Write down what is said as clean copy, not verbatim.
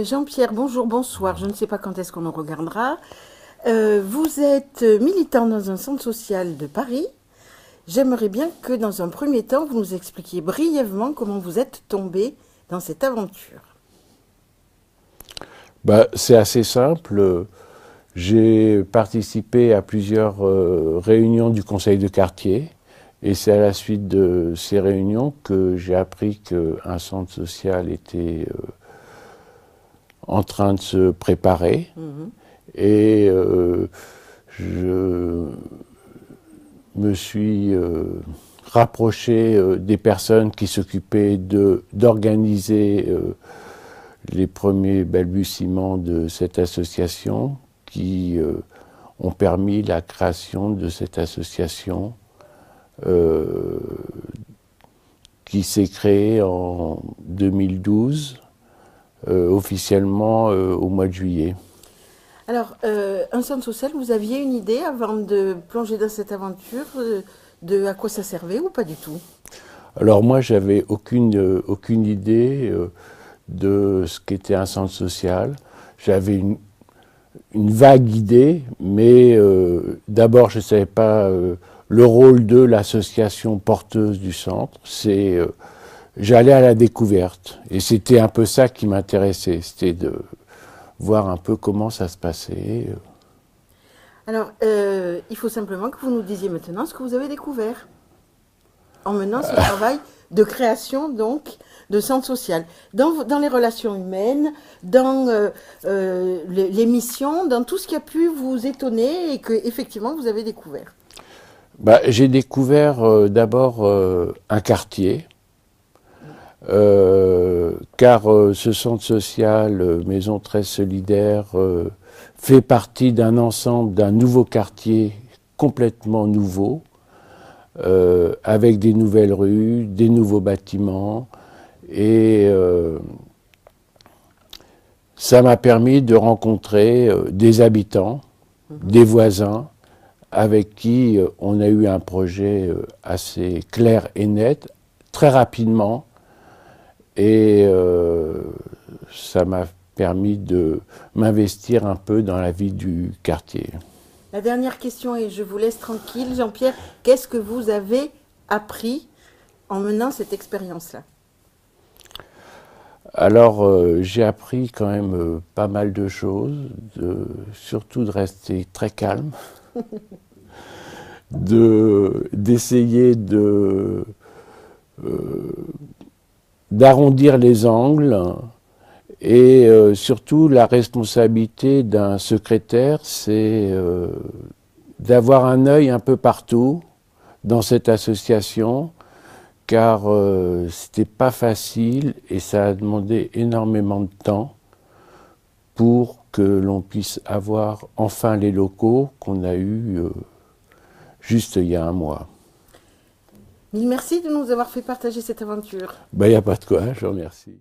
Jean-Pierre, bonjour, bonsoir. Je ne sais pas quand est-ce qu'on nous regardera. Vous êtes militant dans un centre social de Paris. J'aimerais bien que dans un premier temps, vous nous expliquiez brièvement comment vous êtes tombé dans cette aventure. C'est assez simple. J'ai participé à plusieurs réunions du conseil de quartier et c'est à la suite de ces réunions que j'ai appris qu'un centre social était en train de se préparer. Et je me suis rapproché des personnes qui s'occupaient d'organiser les premiers balbutiements de cette association qui ont permis la création de cette association qui s'est créée en 2012, officiellement au mois de juillet. Alors, un centre social, vous aviez une idée avant de plonger dans cette aventure de à quoi ça servait ou pas du tout? Alors moi, j'avais aucune idée de ce qu'était un centre social. J'avais une vague idée, mais d'abord, je ne savais pas le rôle de l'association porteuse du centre. J'allais à la découverte. Et c'était un peu ça qui m'intéressait. C'était de voir un peu comment ça se passait. Alors, il faut simplement que vous nous disiez maintenant ce que vous avez découvert en menant ce travail de création, donc, de centre social. Dans les relations humaines, dans les missions, dans tout ce qui a pu vous étonner et que, effectivement, vous avez découvert. J'ai découvert d'abord un quartier, car ce centre social, Maison très solidaire, fait partie d'un ensemble, d'un nouveau quartier complètement nouveau, avec des nouvelles rues, des nouveaux bâtiments, et ça m'a permis de rencontrer des habitants, des voisins, avec qui on a eu un projet assez clair et net, très rapidement, et ça m'a permis de m'investir un peu dans la vie du quartier. La dernière question, et je vous laisse tranquille, Jean-Pierre, qu'est-ce que vous avez appris en menant cette expérience-là? Alors, j'ai appris quand même pas mal de choses, surtout de rester très calme, d'essayer d'arrondir les angles, et surtout la responsabilité d'un secrétaire, c'est d'avoir un œil un peu partout dans cette association, car c'était pas facile et ça a demandé énormément de temps pour que l'on puisse avoir enfin les locaux qu'on a eus juste il y a un mois. Mille merci de nous avoir fait partager cette aventure. Il n'y a pas de quoi, je vous remercie.